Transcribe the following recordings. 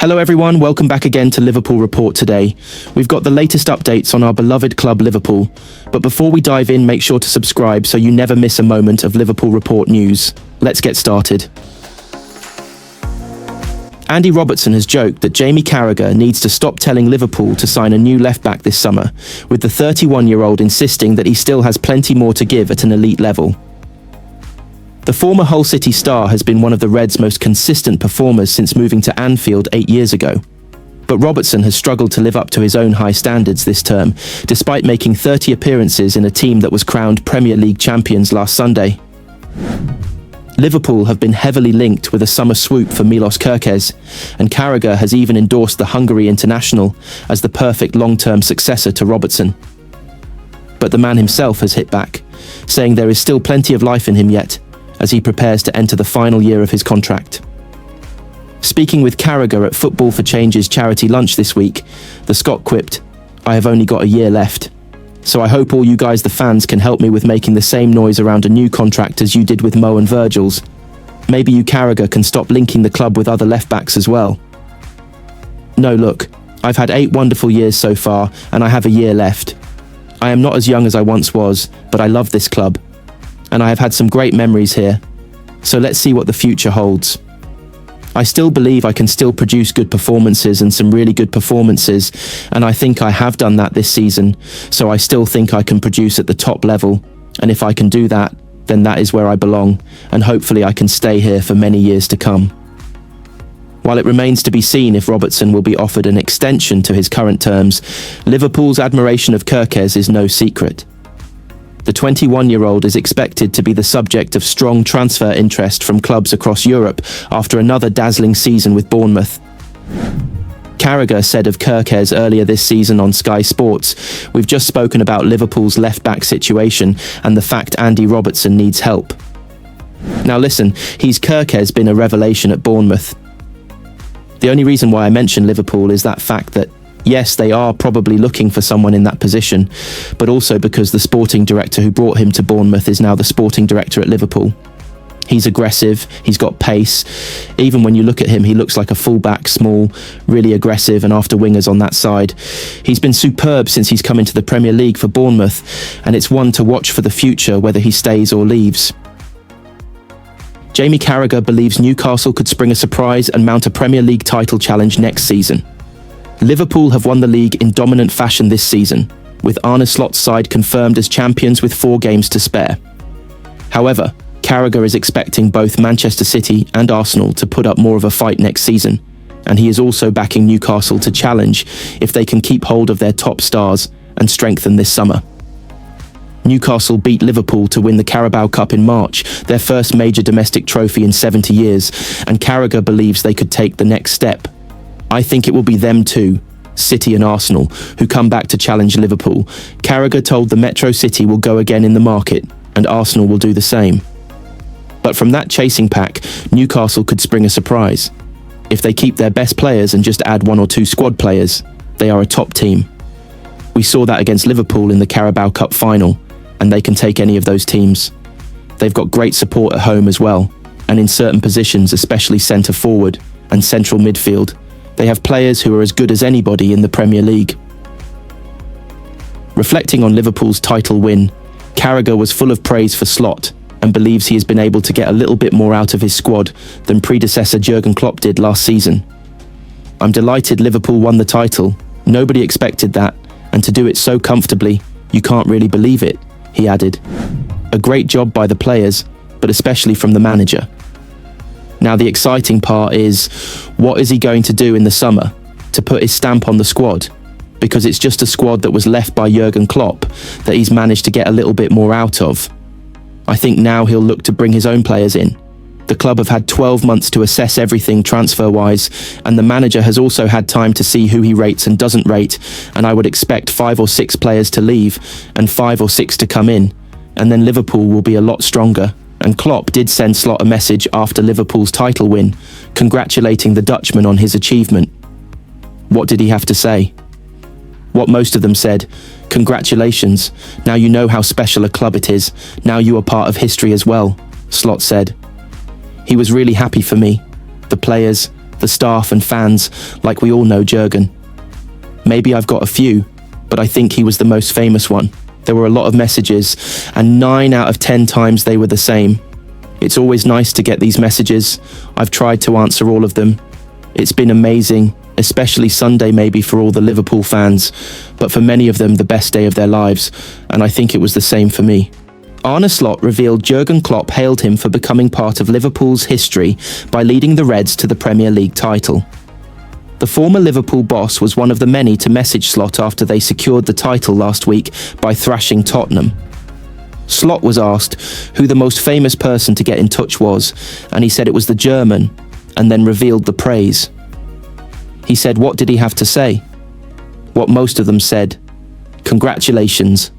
Hello everyone, welcome back again to Liverpool Report today. We've got the latest updates on our beloved club Liverpool, but before we dive in, make sure to subscribe so you never miss a moment of Liverpool Report news. Let's get started. Andy Robertson has joked that Jamie Carragher needs to stop telling Liverpool to sign a new left-back this summer, with the 31-year-old insisting that he still has plenty more to give at an elite level. The former Hull City star has been one of the Reds' most consistent performers since moving to Anfield 8 years ago. But Robertson has struggled to live up to his own high standards this term, despite making 30 appearances in a team that was crowned Premier League champions last Sunday. Liverpool have been heavily linked with a summer swoop for Milos Kerkez, and Carragher has even endorsed the Hungary international as the perfect long-term successor to Robertson. But the man himself has hit back, saying there is still plenty of life in him yet, as he prepares to enter the final year of his contract. Speaking with Carragher at Football for Change's charity lunch this week, the Scot quipped, "I have only got a year left. So I hope all you guys, the fans, can help me with making the same noise around a new contract as you did with Mo and Virgil's. Maybe you, Carragher, can stop linking the club with other left-backs as well. No, look, I've had 8 wonderful years so far, and I have a year left. I am not as young as I once was, but I love this club. And I have had some great memories here. So let's see what the future holds. I still believe I can still produce good performances and some really good performances, and I think I have done that this season, so I still think I can produce at the top level, and if I can do that, then that is where I belong, and hopefully I can stay here for many years to come." While it remains to be seen if Robertson will be offered an extension to his current terms, Liverpool's admiration of Kerkez is no secret. The 21-year-old is expected to be the subject of strong transfer interest from clubs across Europe after another dazzling season with Bournemouth. Carragher said of Kerkez earlier this season on Sky Sports, "We've just spoken about Liverpool's left-back situation and the fact Andy Robertson needs help." Now listen, he's Kerkez been a revelation at Bournemouth. The only reason why I mention Liverpool is that fact that yes, they are probably looking for someone in that position, but also because the sporting director who brought him to Bournemouth is now the sporting director at Liverpool. He's aggressive, he's got pace. Even when you look at him, he looks like a fullback, small, really aggressive, and after wingers on that side. He's been superb since he's come into the Premier League for Bournemouth, and it's one to watch for the future, whether he stays or leaves. Jamie Carragher believes Newcastle could spring a surprise and mount a Premier League title challenge next season. Liverpool have won the league in dominant fashion this season, with Arneslot's side confirmed as champions with 4 games to spare. However, Carragher is expecting both Manchester City and Arsenal to put up more of a fight next season, and he is also backing Newcastle to challenge if they can keep hold of their top stars and strengthen this summer. Newcastle beat Liverpool to win the Carabao Cup in March, their first major domestic trophy in 70 years, and Carragher believes they could take the next step. "I think it will be them two, City and Arsenal, who come back to challenge Liverpool." Carragher told the Metro City will go again in the market, and Arsenal will do the same. But from that chasing pack, Newcastle could spring a surprise. If they keep their best players and just add 1 or 2 squad players, they are a top team. We saw that against Liverpool in the Carabao Cup final, and they can take any of those teams. They've got great support at home as well, and in certain positions, especially centre forward and central midfield, they have players who are as good as anybody in the Premier League. Reflecting on Liverpool's title win, Carragher was full of praise for Slot and believes he has been able to get a little bit more out of his squad than predecessor Jurgen Klopp did last season. "I'm delighted Liverpool won the title. Nobody expected that, and to do it so comfortably, you can't really believe it," he added. "A great job by the players, but especially from the manager." Now the exciting part is, what is he going to do in the summer to put his stamp on the squad? Because it's just a squad that was left by Jurgen Klopp that he's managed to get a little bit more out of. I think now he'll look to bring his own players in. The club have had 12 months to assess everything transfer-wise, and the manager has also had time to see who he rates and doesn't rate, and I would expect 5 or 6 players to leave and 5 or 6 to come in, and then Liverpool will be a lot stronger. And Klopp did send Slot a message after Liverpool's title win, congratulating the Dutchman on his achievement. What did he have to say? What most of them said, "Congratulations, now you know how special a club it is, now you are part of history as well," Slot said. "He was really happy for me, the players, the staff and fans, like we all know Jurgen. Maybe I've got a few, but I think he was the most famous one. There were a lot of messages, and 9 out of 10 times they were the same. It's always nice to get these messages. I've tried to answer all of them. It's been amazing, especially Sunday maybe for all the Liverpool fans, but for many of them the best day of their lives, and I think it was the same for me. Arneslot revealed Jurgen Klopp hailed him for becoming part of Liverpool's history by leading the Reds to the Premier League title. The former Liverpool boss was one of the many to message Slot after they secured the title last week by thrashing Tottenham. Slot was asked who the most famous person to get in touch was, and he said it was the German, and then revealed the praise. He said, what did he have to say? What most of them said: congratulations.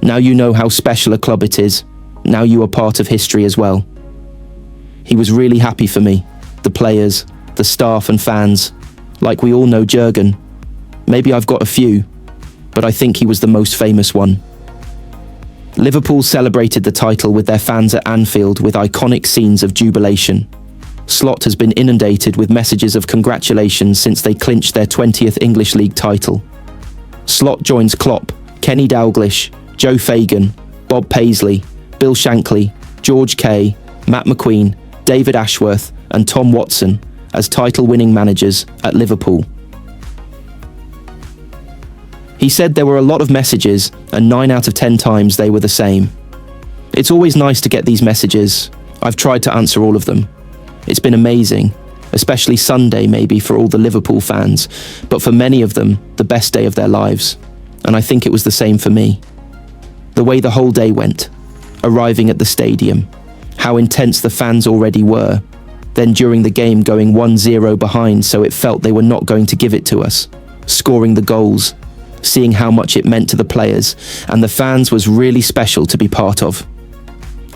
Now you know how special a club it is. Now you are part of history as well. He was really happy for me, the players, the staff and fans. Like we all know Jurgen. Maybe I've got a few, but I think he was the most famous one. Liverpool celebrated the title with their fans at Anfield with iconic scenes of jubilation. Slot has been inundated with messages of congratulations since they clinched their 20th English League title. Slot joins Klopp, Kenny Dalglish, Joe Fagan, Bob Paisley, Bill Shankly, George Kay, Matt McQueen, David Ashworth and Tom Watson as title-winning managers at Liverpool. He said there were a lot of messages, and 9 out of 10 times they were the same. It's always nice to get these messages. I've tried to answer all of them. It's been amazing, especially Sunday maybe for all the Liverpool fans, but for many of them, the best day of their lives. And I think it was the same for me. The way the whole day went, arriving at the stadium, how intense the fans already were, then during the game going 1-0 behind so it felt they were not going to give it to us, scoring the goals, seeing how much it meant to the players and the fans was really special to be part of.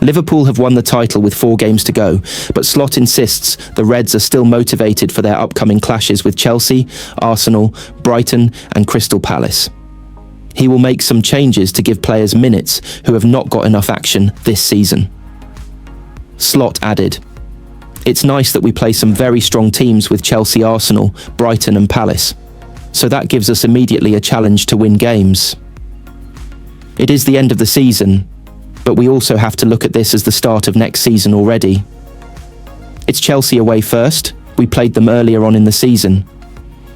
Liverpool have won the title with 4 games to go, but Slot insists the Reds are still motivated for their upcoming clashes with Chelsea, Arsenal, Brighton and Crystal Palace. He will make some changes to give players minutes who have not got enough action this season. Slot added, "It's nice that we play some very strong teams with Chelsea, Arsenal, Brighton and Palace. So that gives us immediately a challenge to win games. It is the end of the season, but we also have to look at this as the start of next season already. It's Chelsea away first. We played them earlier on in the season.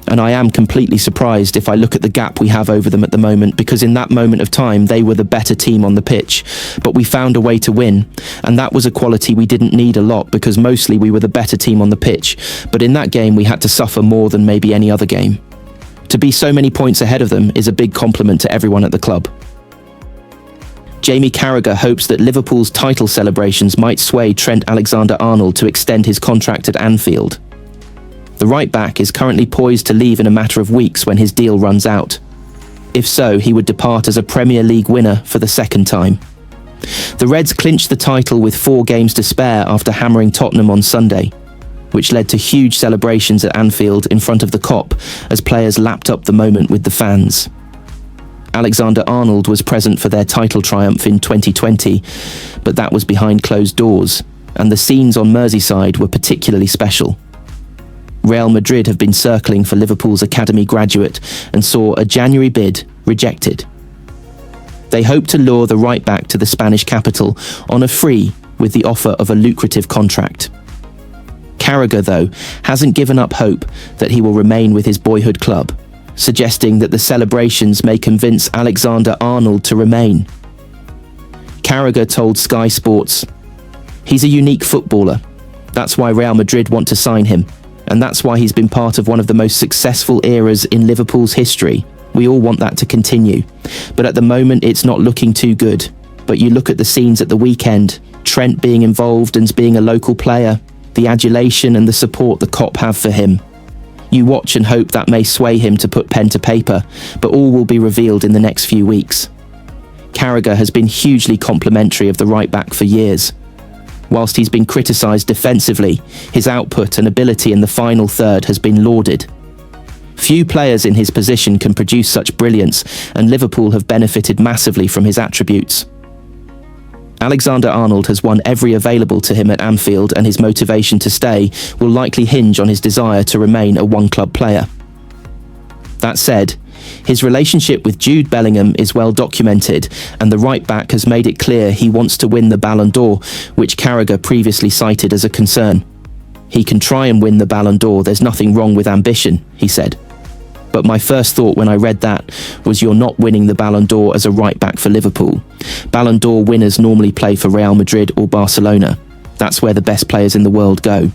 And I am completely surprised if I look at the gap we have over them at the moment, because in that moment of time they were the better team on the pitch, but we found a way to win, and that was a quality we didn't need a lot because mostly we were the better team on the pitch, but in that game we had to suffer more than maybe any other game. To be so many points ahead of them is a big compliment to everyone at the club." Jamie Carragher hopes that Liverpool's title celebrations might sway Trent Alexander-Arnold to extend his contract at Anfield. The right-back is currently poised to leave in a matter of weeks when his deal runs out. If so, he would depart as a Premier League winner for the second time. The Reds clinched the title with 4 games to spare after hammering Tottenham on Sunday, which led to huge celebrations at Anfield in front of the Kop as players lapped up the moment with the fans. Alexander-Arnold was present for their title triumph in 2020, but that was behind closed doors, and the scenes on Merseyside were particularly special. Real Madrid have been circling for Liverpool's academy graduate and saw a January bid rejected. They hope to lure the right-back to the Spanish capital on a free with the offer of a lucrative contract. Carragher, though, hasn't given up hope that he will remain with his boyhood club, suggesting that the celebrations may convince Alexander-Arnold to remain. Carragher told Sky Sports, "He's a unique footballer. That's why Real Madrid want to sign him. And that's why he's been part of one of the most successful eras in Liverpool's history. We all want that to continue. But at the moment, it's not looking too good. But you look at the scenes at the weekend, Trent being involved and being a local player, the adulation and the support the Kop have for him. You watch and hope that may sway him to put pen to paper, but all will be revealed in the next few weeks." Carragher has been hugely complimentary of the right-back for years. Whilst he's been criticised defensively, his output and ability in the final third has been lauded. Few players in his position can produce such brilliance, and Liverpool have benefited massively from his attributes. Alexander-Arnold has won every available to him at Anfield, and his motivation to stay will likely hinge on his desire to remain a one-club player. That said, his relationship with Jude Bellingham is well documented, and the right-back has made it clear he wants to win the Ballon d'Or, which Carragher previously cited as a concern. "He can try and win the Ballon d'Or, there's nothing wrong with ambition," he said. "But my first thought when I read that was you're not winning the Ballon d'Or as a right-back for Liverpool. Ballon d'Or winners normally play for Real Madrid or Barcelona. That's where the best players in the world go."